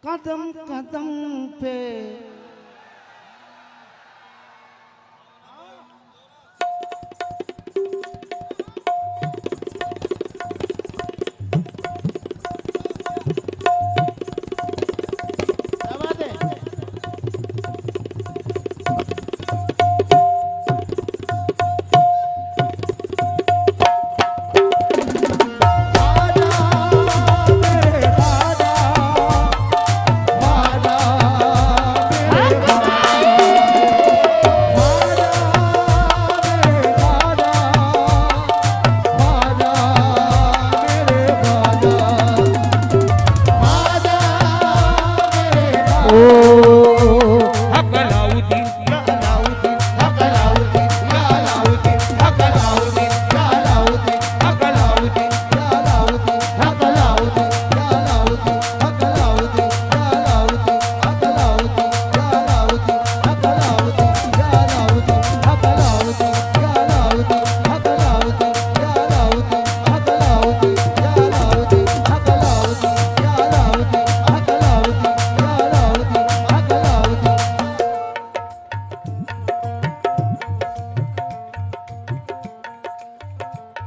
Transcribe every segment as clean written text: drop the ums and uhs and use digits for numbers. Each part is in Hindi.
कदम कदम पे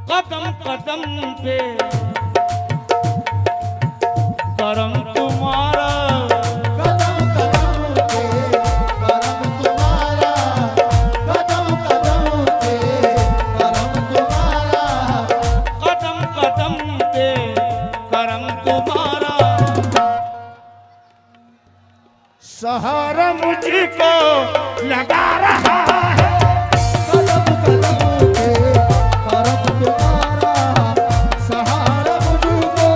कदम कदम पे करम तुम्हारा कदम कदम पे करम तुम्हारा कदम कदम पे करम तुम्हारा कदम कदम पे करम तुम्हारा सहारा मुझको लगा रहा है कदम कदम पे करम तुम्हारा सहारा मुझको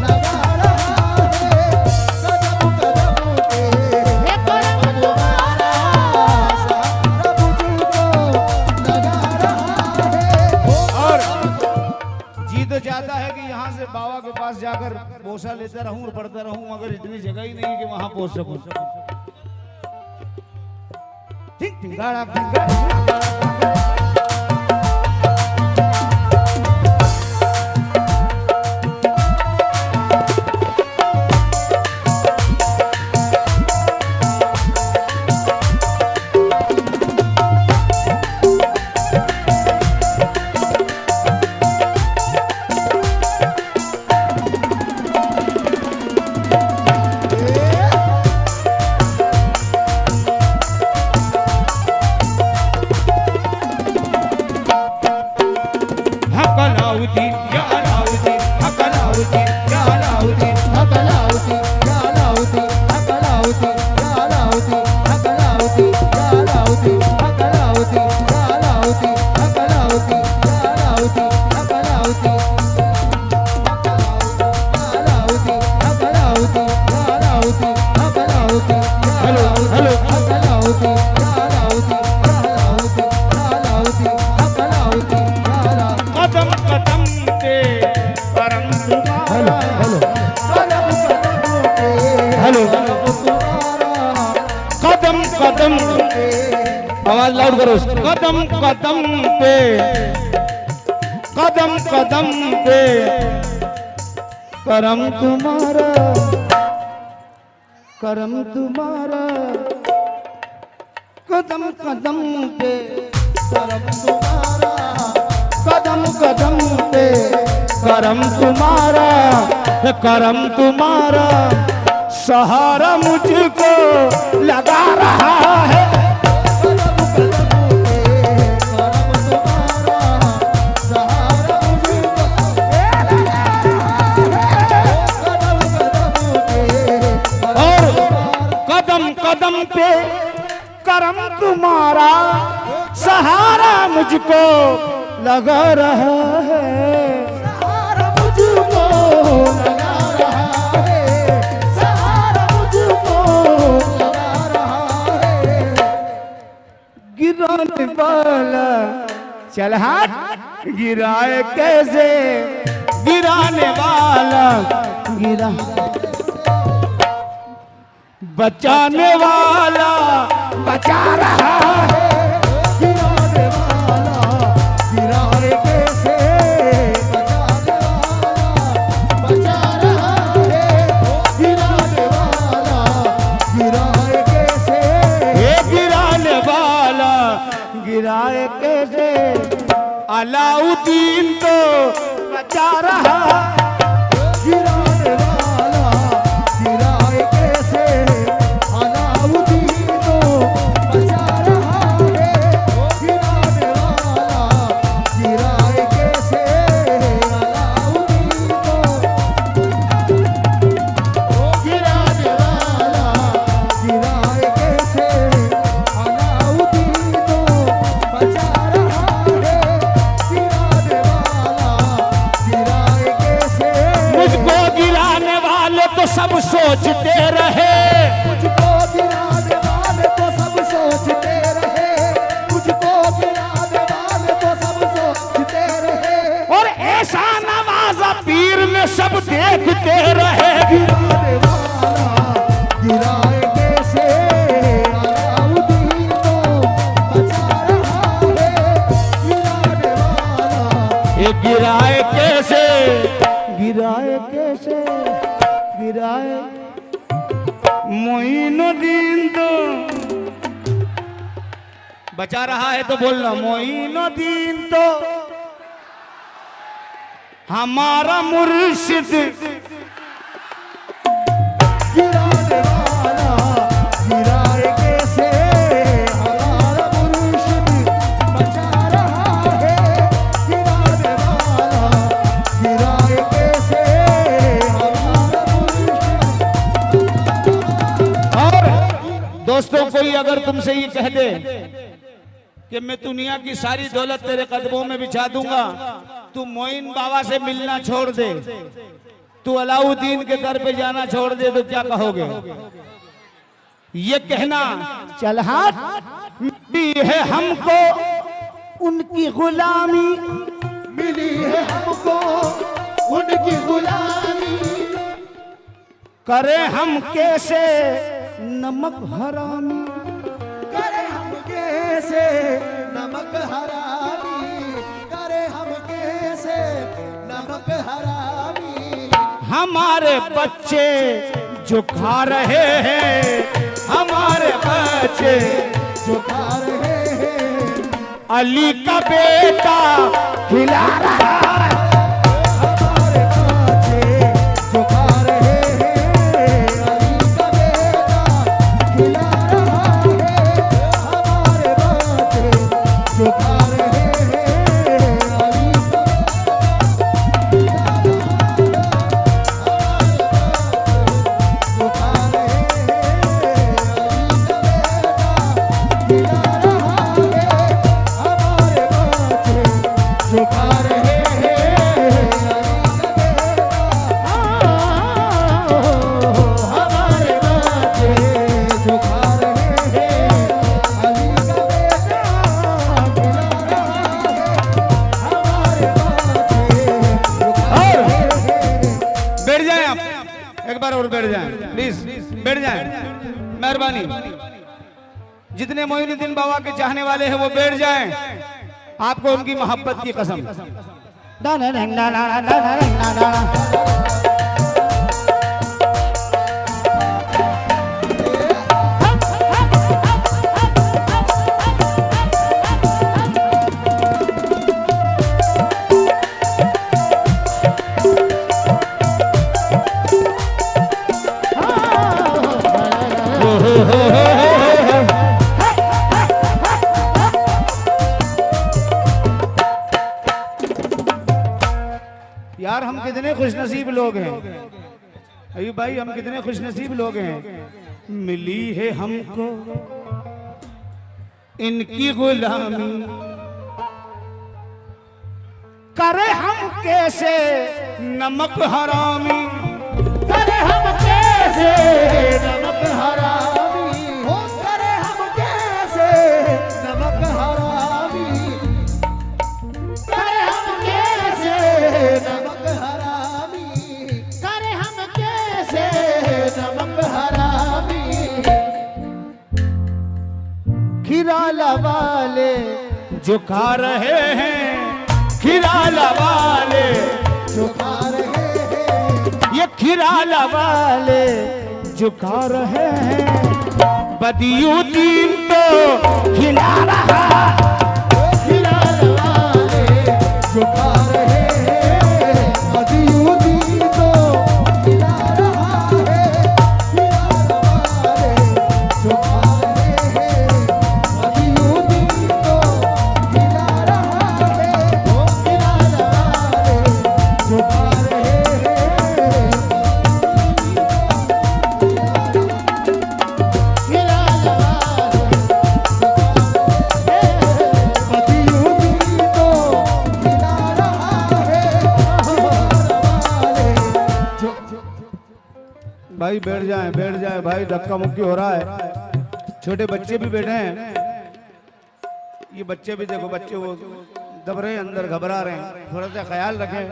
लगा रहा है कदम कदम पे करम तुम्हारा सहारा मुझको लगा रहा है। और जी तो चाहता है कि यहाँ से बाबा के पास जाकर बोसा लेता रहूं और पढ़ता रहूं, मगर इतनी जगह ही नहीं कि वहां पहुंच सकूं। ठीक टिंगाड़ा कदम आवाज लाउड करो। कदम कदम पे कदम कदम पे करम तुम्हारा करम तुम्हारा कदम कदम पे करम तुम्हारा कदम कदम पे करम तुम्हारा करम तुम्हारा सहारा मुझको लगा रहा है कदम कदम पे करम तुम्हारा सहारा मुझको लगा रहा है कदम कदम पे और कदम कदम पे करम तुम्हारा सहारा मुझको लगा रहा है सहारा मुझको लगा रहा है सहारा मुझको लगा रहा है। गिराने वाला चल हाथ गिराए कैसे गिराने वाला गिरा बचाने वाला बचा रहा है गिराने वाला गिराने कैसे बचाने वाला बचा रहा है गिराने वाला अलाउद्दीन तो बचा रहा। गिराने वाला गिराए कैसे, अलाउद्दीन तो बचा रहा है। गिराने वाला गिराए कैसे, अलाउद्दीन तो गिराने वाला गिराए कैसे, अलाउद्दीन तो बचा रहा है। गिराने वाला गिराए कैसे, मुझको गिराने वाले तो सब सोचते रहे, मुझको गिराने वाले तो सब सोचते रहे, मुझको गिराने वाले तो सब सोचते रहे। और ऐसा नवाजा पीर में सब देखते रहे। गिराने वाला गिराए कैसे, अलाउद्दीन तो बचा रहा है। गिराने वाला ये गिराए कैसे, गिराए कैसे, गिराए मोइनुद्दीन तो बचा रहा है। तो बोलना मोइनुद्दीन तो हमारा मुर्शिद। गिराने वाला गिराए कैसे, हमारा मुर्शिद बचा रहा है। गिराने वाला गिराए कैसे, हमारा मुर्शिद। और दोस्तों, कोई अगर तुमसे ये कह दे कि मैं दुनिया की सारी दौलत तेरे कदमों में बिछा दूंगा, तू मोइन बाबा से मिलना छोड़ दे, तू अलाउद्दीन के दर पे जाना छोड़ दे, तो क्या कहोगे? ये कहना चल हाथ भी है हमको उनकी गुलामी, मिली है हमको उनकी गुलामी। करे हम कैसे नमक हरामी। करे हम कैसे नमक हरामी, करे हम कैसे नमक हरामी। हमारे बच्चे जो खा रहे हैं, हमारे बच्चे जो खा रहे हैं, अली का बेटा खिला रहा है। हमारे बच्चे जो खा रहे हैं, अली का बेटा खिला रहा है। हमारे बच्चे जो खा रहे हैं, अली का खिला रहा है। जो खा रहे हैं, अली का बेटा खिला रहा है। हमारे बच्चे जो खा रहे हैं, हमारे बच्चे जो खा रहे हैं, अली का बेटा खिला रहा है। हमारे बच्चे जो खा रहे हैं। बैठ जाएं आप, एक बार और बैठ जाएं प्लीज, बैठ जाएं, मेहरबानी। जितने मोइनुद्दीन बाबा के चाहने वाले हैं वो बैठ जाएं, आपको उनकी मोहब्बत की कसम। यार हम कितने खुशनसीब लोग हैं अयूब भाई, हम कितने खुशनसीब लोग हैं। मिली है हमको इनकी गुलामी, करे हम कैसे नमक हरामी। करे हम कैसे नमक हरामी, हो करे हम कैसे नमक हरामी। करे हम कैसे नमक हरामी, करे हम कैसे नमक हरामी। खिराला वाले जो खा रहे हैं, खिराला वाले जो खा रहे हैं, ये खिराला वाले जो खा रहे हैं, बदियुद्दीन तो खिला रहा। खिलाने वाले भाई बैठ जाए भाई, धक्का मुक्की हो रहा है, छोटे बच्चे भी बैठे हैं। ये बच्चे भी देखो, बच्चे वो दब रहे हैं अंदर, घबरा रहे हैं, थोड़ा सा ख्याल रखें।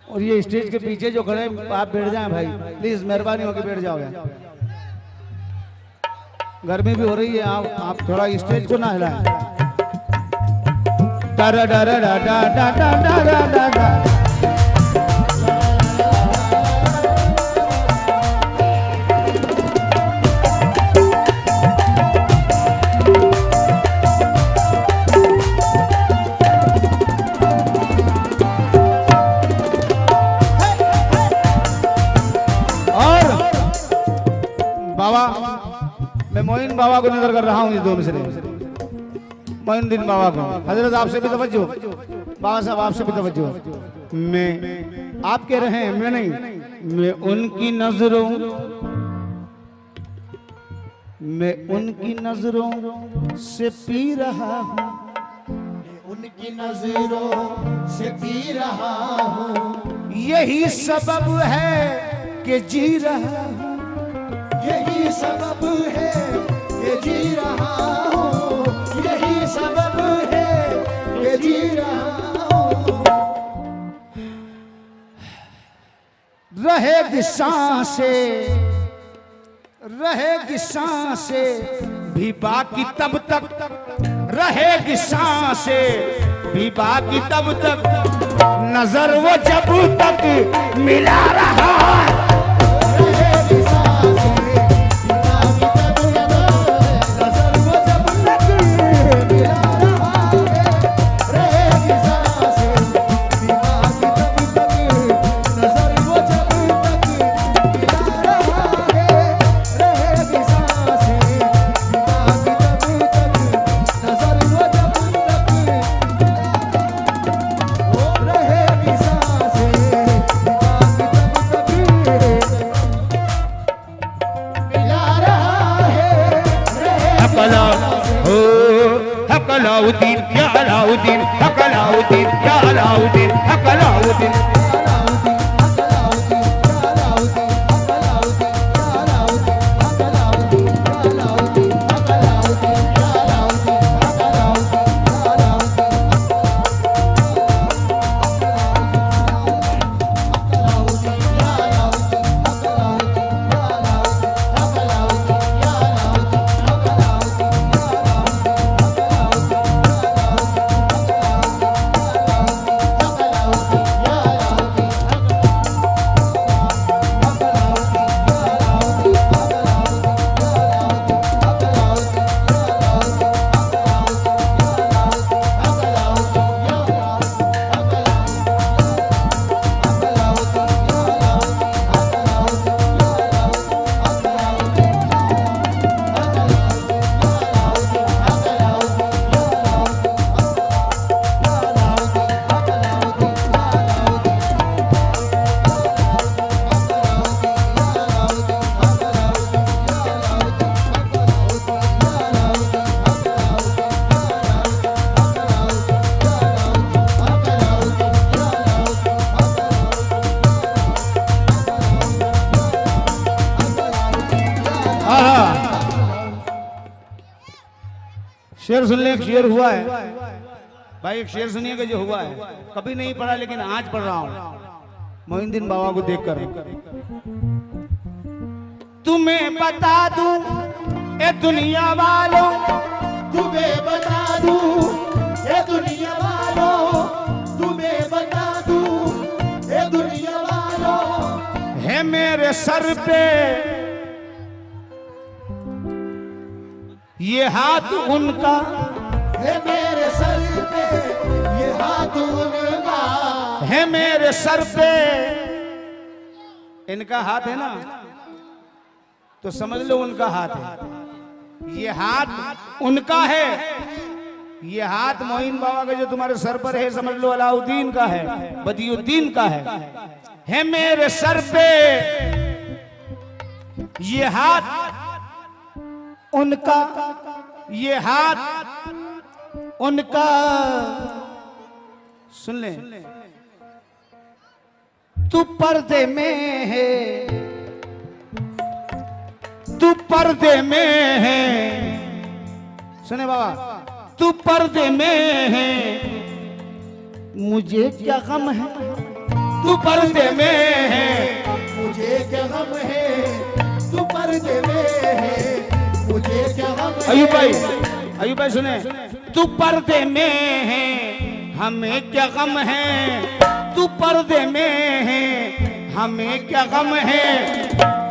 और ये स्टेज के पीछे जो खड़े हैं, आप बैठ जाएं भाई, प्लीज मेहरबानी होकर बैठ जाओ। गर्मी भी हो रही है, आप थोड़ा स्टेज को ना हिलाएं। डा डा डा डा डा डा डा डा डा डा। मैं मोइन बाबा को नजर कर रहा हूँ, ये दो मिसरे मोइनुद्दीन बाबा को। हजरत आपसे भी तवज्जो, बाबा साहब आपसे भी तवज्जो। मैं आप कह रहे हैं, मैं नहीं, मैं उनकी नजरों से पी रहा हूँ, उनकी नजरों से पी रहा हूँ, यही सबब है कि जी रहा हूँ, यही सबब है कि जी रहा हूँ, यही सबब है कि जी रहा हूँ। रहेगी सांसें भी बाकी तब तक, रहेगी सांसें भी बाकी तब तक, नजर वो जब तक मिला रहा है। अलाउद्दीन या अलाउद्दीन, हक अलाउद्दीन या अलाउद्दीन, हक अलाउद्दीन। शेर सुन ले, एक शेर हुआ है भाई, एक शेर सुनिएगा जो हुआ है, कभी नहीं पढ़ा लेकिन आज पढ़ रहा हूँ मोइनुद्दीन बाबा को देखकर। तुम्हें बता दूं ए दुनिया वालों, तुम्हें बता दूं ए दुनिया वालों, तुम्हें बता दूं ए दुनिया वालों, है मेरे सर पे ये हाथ उनका, है मेरे सर पे ये हाथ उनका, है मेरे सर पे इनका हाथ है ना, तो समझ लो उनका हाथ है। ये हाथ उनका है, ये हाथ मोइन बाबा का जो तुम्हारे सर पर है, समझ लो अलाउद्दीन का है, बदियुद्दीन का है मेरे सर पे ये हाथ उनका, ये हाथ उनका। सुन ले, तू पर्दे में है, तू पर्दे में है, सुने बाबा, तू पर्दे में है, मुझे क्या गम है, तू पर्दे में है, मुझे क्या गम है, तू पर्दे में है, मुझे क्या गम है। अयूब भाई सुने, तू पर्दे में है, हमें क्या गम है, तू पर्दे में है, हमें क्या गम है,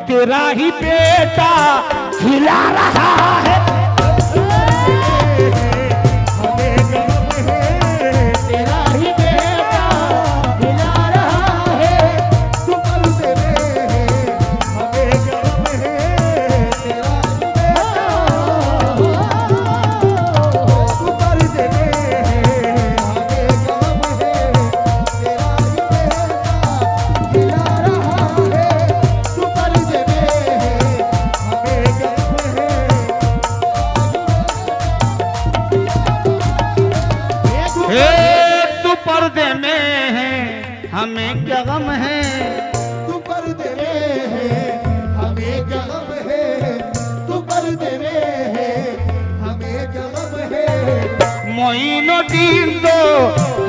तेरा ही बेटा खिला रहा है, हमें क्या गम है, तेरा ही बेटा खिला रहा है, तू पर्दे में है, हमें क्या गम है, तेरा ही बेटा, तू पर्दे में है, हमें क्या गम है, तेरा ही बेटा खिला रहा है, तू पर्दे में है, हमें क्या गम है। हे तू पर्दे में है, हमें क्या गम है, तू पर्दे में है, हमें क्या गम है, तू पर्दे में है, हमें क्या गम है, मोइनुद्दीन तो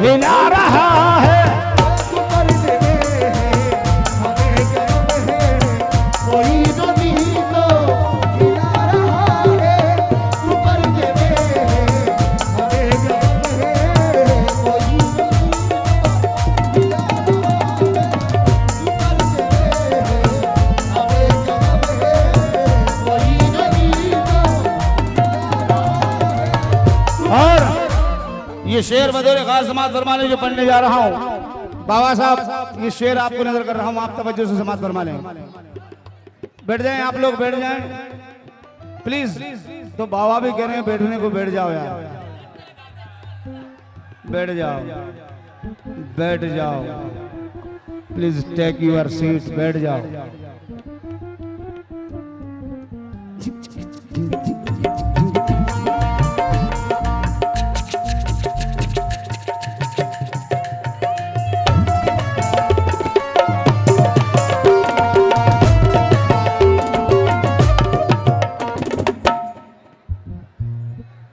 हिला रहा है, तू पर्दे में है, हमें क्या गम है, कोई नबी तो खिला रहा है, तू पर्दे में है, हमें क्या गम है, कोई नबी तो खिला रहा है, तू पर्दे में है, हमें क्या गम है, कोई नबी तो और ये शेर बदौर खास समाज फरमाने जो पढ़ने जा रहा हूँ, बाबा साहब ये शेर आपको नजर कर रहा हूँ, आप तवज्जो से समाज फरमा लें। बैठ जाएं आप लोग, बैठ जाएं प्लीज। तो बाबा भी कह रहे हैं बैठने को, बैठ जाओ यार, बैठ जाओ, बैठ जाओ, प्लीज टेक यूर सीट्स, बैठ जाओ।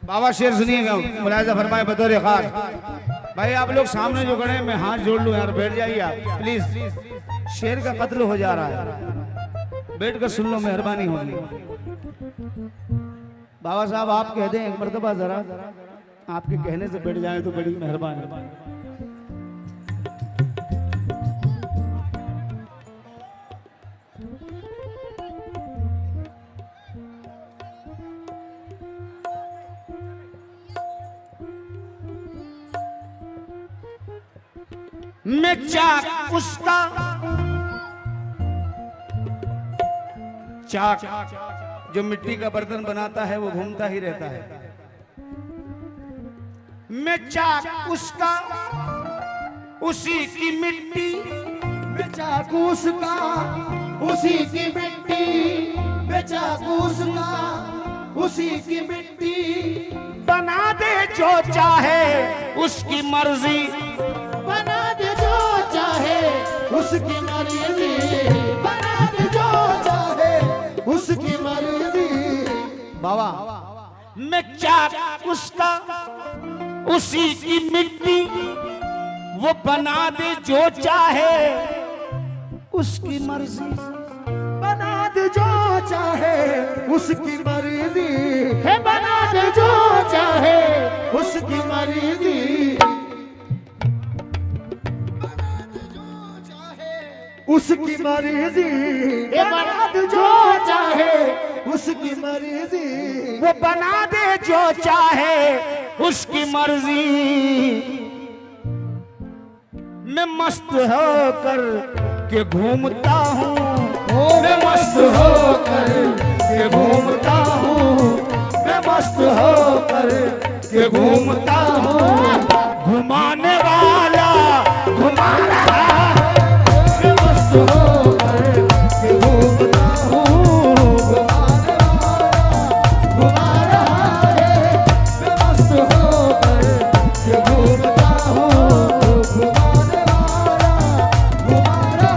बाबा शेर सुनिएगा, मुलाहिजा फरमाए बतौर खास। भाई आप लोग सामने जो खड़े हैं, मैं हाथ जोड़ लूं यार, बैठ जाइए आप प्लीज, शेर का कत्ल हो जा रहा है, बैठ कर सुन लो, मेहरबानी होगी। बाबा साहब आप कह दें एक मर्तबा जरा, आपके कहने से बैठ जाए तो बड़ी मेहरबानी। मैं चाक उसका, चाक जो मिट्टी का बर्तन बनाता है वो घूमता ही रहता है, मैं चाक उसका उसी की मिट्टी, चाकू उसका उसी की मिट्टी, चाकू उसका उसी की मिट्टी, बना दे जो चाहे उसकी मर्जी, बना दे जो चाहे उसकी मर्जी, बना दे जो चाहे उसकी मर्जी। बाबा मैं चाक उसका उसी की मिट्टी, वो बना दे जो चाहे उसकी मर्जी, बना दे जो चाहे उसकी मर्जी, है बना दे जो चाहे उसकी मर्जी, उसकी मर्जी, ये बना दे जो चाहे उसकी मर्जी, वो बना दे जो चाहे उसकी मर्जी। मैं मस्त होकर के घूमता हूँ, मैं मस्त होकर के घूमता हूँ, मैं मस्त होकर के घूमता हूँ, घुमाने वाला घुमा रहा है, मैं मस्त होकर के घूमता हूँ, घुमाने वाला घुमा रहा है, मैं मस्त होकर के घूमता हूँ, घुमाने वाला घुमा रहा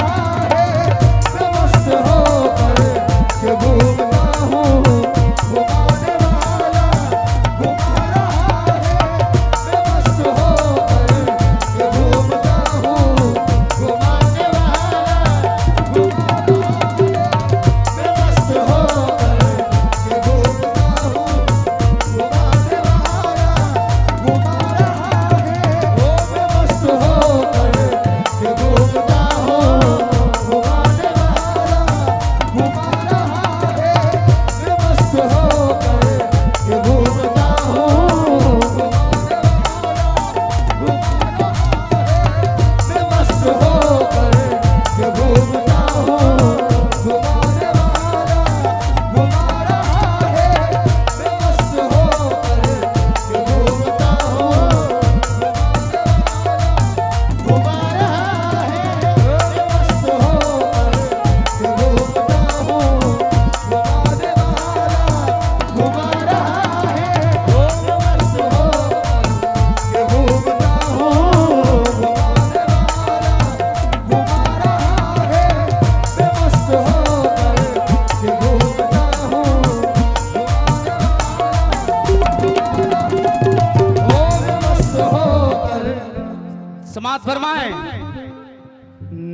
समाज फरमाए,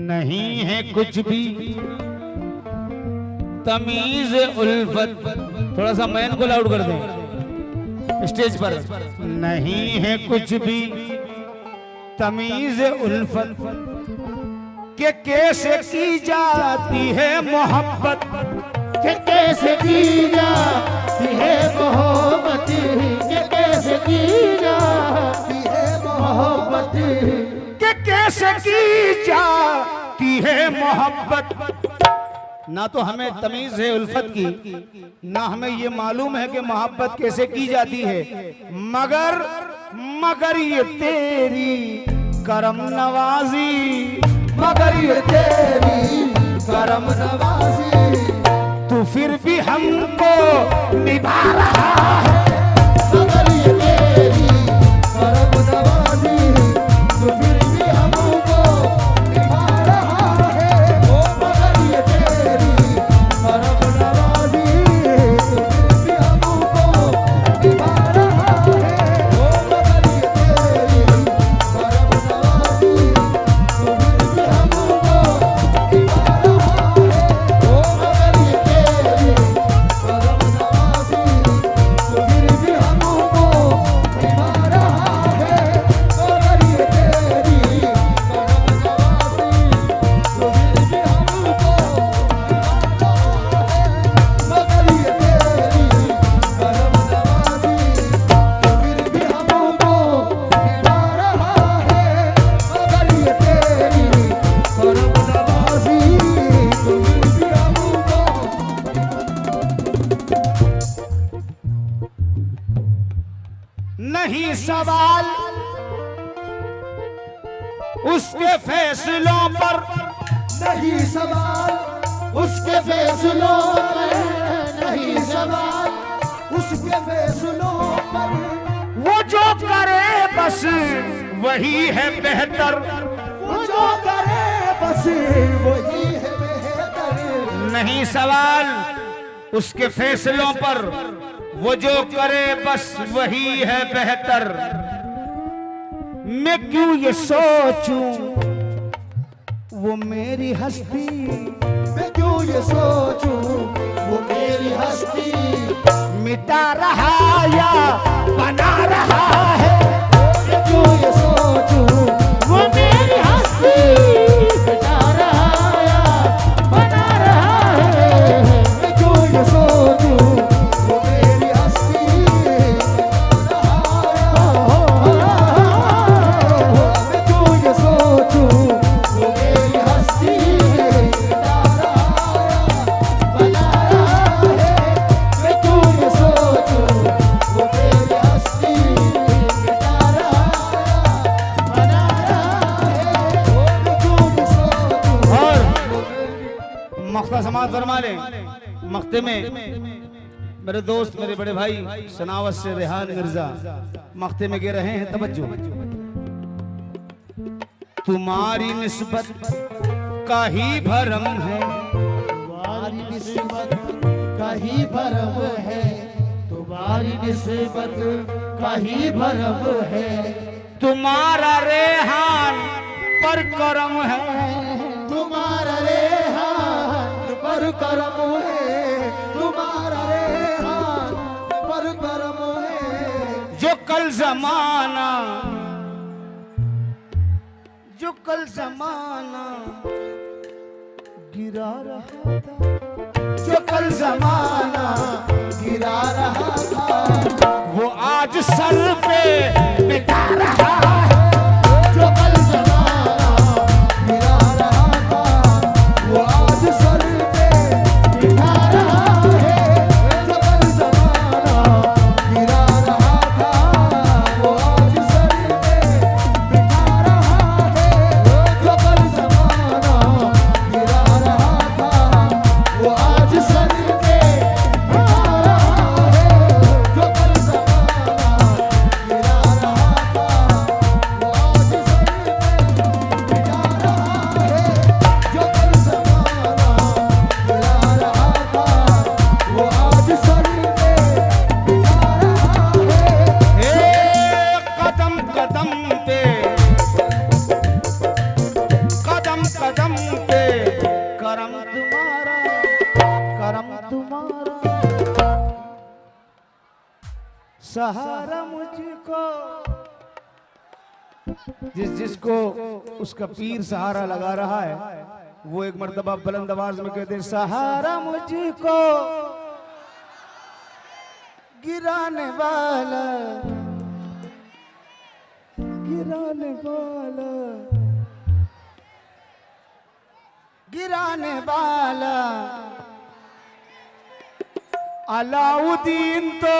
नहीं है कुछ भी तमीज उल्फत। थोड़ा सा मैन को लाउड कर दें स्टेज पर। नहीं है कुछ भी तमीज उल्फत के कैसे की जाती है मोहब्बत, कि कैसे की जाती है मोहब्बत, कि कैसे की जाती है मोहब्बत, कि कैसे की जाती है मोहब्बत। ना तो हमें तमीज है उल्फत की, ना हमें ये मालूम है कि मोहब्बत कैसे की जाती है, मगर ये तेरी करम नवाजी, मगर ये तेरी करम नवाजी, तू फिर भी हमको निभा रहा है। मगर ये तेरी करम नवाजी, तो फिर भी हमको निभा रहा है। ओ मगर ये तेरी करम नवाजी, तो फिर भी हमको निभा रहा है। ओ मगर ये तेरी करम नवाजी, तो फिर भी हमको निभा रहा है। ओ मगर ये तेरी करम नवाजी, तो फिर भी हमको निभा रहा है। मगर ये तेरी करम नवाजी, तो फिर भी हमको मगर ये तेरी करम नवाजी, तो फिर भी हमको निभा रहा है। मगर ये तेरी करम नवाजी, तो फिर भी हमको नहीं सवाल उसके फैसलों पर, नहीं सवाल उसके फैसलों पर, नहीं सवाल उसके फैसलों पर, वो जो करे बस वही है बेहतर। वो जो करे बस वही है बेहतर। नहीं सवाल उसके फैसलों पर, वो जो करे बस वही है बेहतर। मैं क्यों ये सोचूं वो मेरी हस्ती, मैं क्यों ये सोचूं वो मेरी हस्ती मिटा रहा या बना रहा है। मैं क्यों ये सोचूं वो मेरी हस्ती मिटा रहा या बना रहा है। मैं क्यों ये सोचूं वो मेरी हस्ती मिटा रहा है। मैं क्यों ये सोचूं वो मेरी हस्ती मिटा रहा या बना रहा है। मैं क्यों ये सोचूं वो मेरी हस्ती मिटा रहा या बना रहा है। मैं क्यों ये सोचूं और वो मेरी मख्ता समाज फरमा ले। मख्ते में मेरे दोस्त मेरे बड़े भाई सनावत से रेहान मिर्जा मख्ते में गे रहे हैं। तवज्जो, तुम्हारी निस्बत का ही भरम है, तुम्हारी निस्बत का ही भरम है, तुम्हारी निस्बत का ही भरम है। तुम्हारा रेहान पर करम है, तुम्हारा रेहान पर करम है, तुम्हारा रेहान पर करम है। जो कल जमाना गिरा रहा था, जो कल जमाना गिरा रहा था, वो आज सर पे बिठा रहा है। जो कल जमाना गिरा रहा था, वो आज सर पे बिठा रहा है। जो कल जमाना गिरा रहा था, वो आज सर पे बिठा रहा है। जो कल जमाना गिरा रहा था, वो आज सर पे बिठा रहा है। जो कल जमाना गिरा रहा मुझको, जिसको उसका पीर सहारा लगा रहा है, वो एक मर्तबा बुलंद आवाज में कहते, सहारा मुझको गिराने वाला, गिराने वाला, गिराने वाला अलाउद्दीन तो